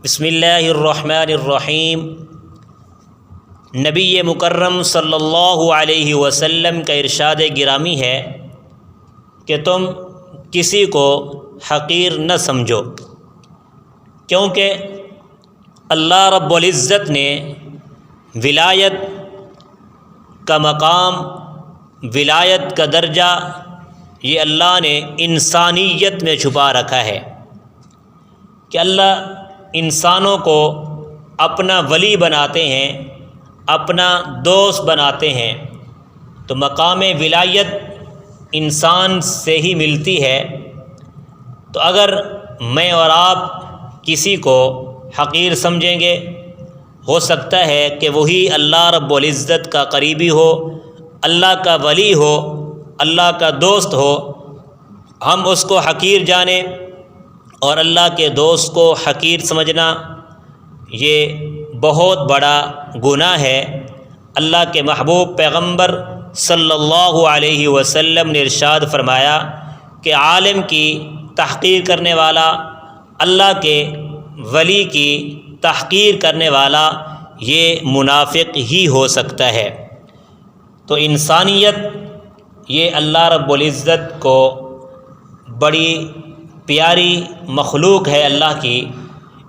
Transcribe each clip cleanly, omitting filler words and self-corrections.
بسم اللہ الرحمن الرحیم۔ نبی مکرم صلی اللہ علیہ وسلم کا ارشاد گرامی ہے کہ تم کسی کو حقیر نہ سمجھو، کیونکہ اللہ رب العزت نے ولایت کا مقام، ولایت کا درجہ یہ اللہ نے انسانیت میں چھپا رکھا ہے کہ اللہ انسانوں کو اپنا ولی بناتے ہیں، اپنا دوست بناتے ہیں، تو مقام ولایت انسان سے ہی ملتی ہے۔ تو اگر میں اور آپ کسی کو حقیر سمجھیں گے، ہو سکتا ہے کہ وہی اللہ رب العزت کا قریبی ہو، اللہ کا ولی ہو، اللہ کا دوست ہو، ہم اس کو حقیر جانیں، اور اللہ کے دوست کو حقیر سمجھنا یہ بہت بڑا گناہ ہے۔ اللہ کے محبوب پیغمبر صلی اللہ علیہ وسلم نے ارشاد فرمایا کہ عالم کی تحقیر کرنے والا، اللہ کے ولی کی تحقیر کرنے والا یہ منافق ہی ہو سکتا ہے۔ تو انسانیت یہ اللہ رب العزت کو بڑی پیاری مخلوق ہے، اللہ کی۔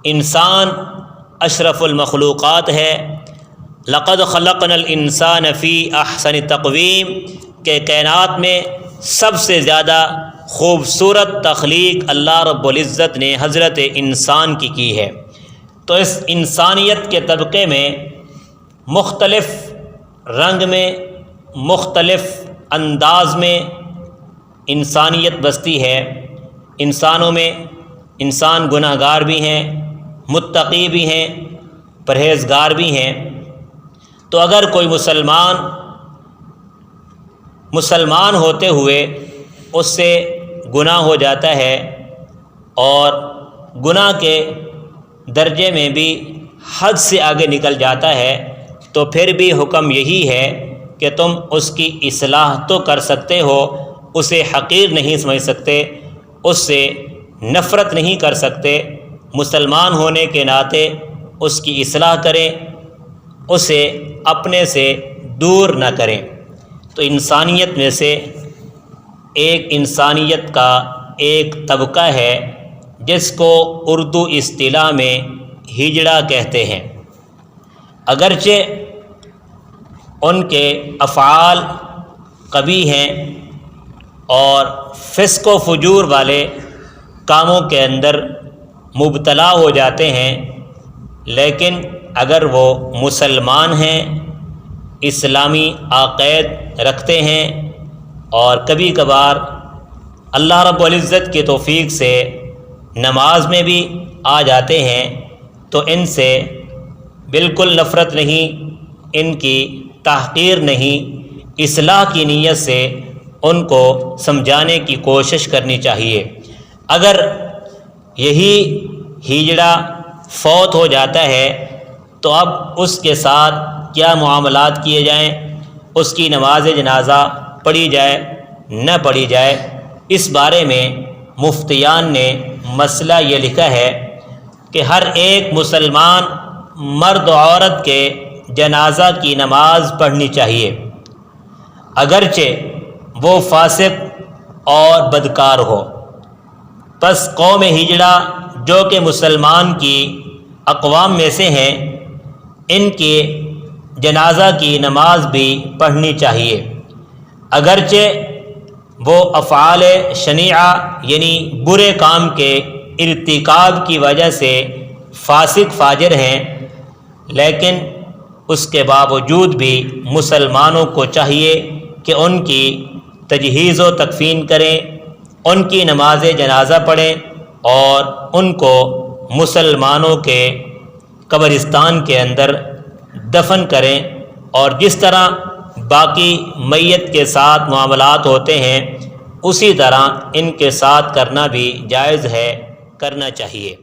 انسان اشرف المخلوقات ہے۔ لقد خلقنا الانسان فی احسن تقویم کہ کائنات میں سب سے زیادہ خوبصورت تخلیق اللہ رب العزت نے حضرت انسان کی ہے۔ تو اس انسانیت کے طبقے میں مختلف رنگ میں، مختلف انداز میں انسانیت بستی ہے۔ انسانوں میں انسان گناہ گار بھی ہیں، متقی بھی ہیں، پرہیزگار بھی ہیں۔ تو اگر کوئی مسلمان ہوتے ہوئے اس سے گناہ ہو جاتا ہے اور گناہ کے درجے میں بھی حد سے آگے نکل جاتا ہے، تو پھر بھی حکم یہی ہے کہ تم اس کی اصلاح تو کر سکتے ہو، اسے حقیر نہیں سمجھ سکتے، اس سے نفرت نہیں کر سکتے۔ مسلمان ہونے کے ناطے اس کی اصلاح کریں، اسے اپنے سے دور نہ کریں۔ تو انسانیت میں سے ایک انسانیت کا ایک طبقہ ہے جس کو اردو اصطلاح میں ہجڑا کہتے ہیں۔ اگرچہ ان کے افعال قبیح ہیں اور فسق و فجور والے کاموں کے اندر مبتلا ہو جاتے ہیں، لیکن اگر وہ مسلمان ہیں، اسلامی عقائد رکھتے ہیں، اور کبھی کبھار اللہ رب العزت کی توفیق سے نماز میں بھی آ جاتے ہیں، تو ان سے بالکل نفرت نہیں، ان کی تحقیر نہیں، اصلاح کی نیت سے ان کو سمجھانے کی کوشش کرنی چاہیے۔ اگر یہی ہجڑا فوت ہو جاتا ہے تو اب اس کے ساتھ کیا معاملات کیے جائیں، اس کی نماز جنازہ پڑھی جائے نہ پڑھی جائے، اس بارے میں مفتیان نے مسئلہ یہ لکھا ہے کہ ہر ایک مسلمان مرد و عورت کے جنازہ کی نماز پڑھنی چاہیے، اگرچہ وہ فاسق اور بدکار ہو۔ پس قوم ہجڑا جو کہ مسلمان کی اقوام میں سے ہیں، ان کے جنازہ کی نماز بھی پڑھنی چاہیے، اگرچہ وہ افعال شنیعہ یعنی برے کام کے ارتکاب کی وجہ سے فاسق فاجر ہیں، لیکن اس کے باوجود بھی مسلمانوں کو چاہیے کہ ان کی تجہیز و تکفین کریں، ان کی نماز جنازہ پڑھیں اور ان کو مسلمانوں کے قبرستان کے اندر دفن کریں، اور جس طرح باقی میت کے ساتھ معاملات ہوتے ہیں اسی طرح ان کے ساتھ کرنا بھی جائز ہے، کرنا چاہیے۔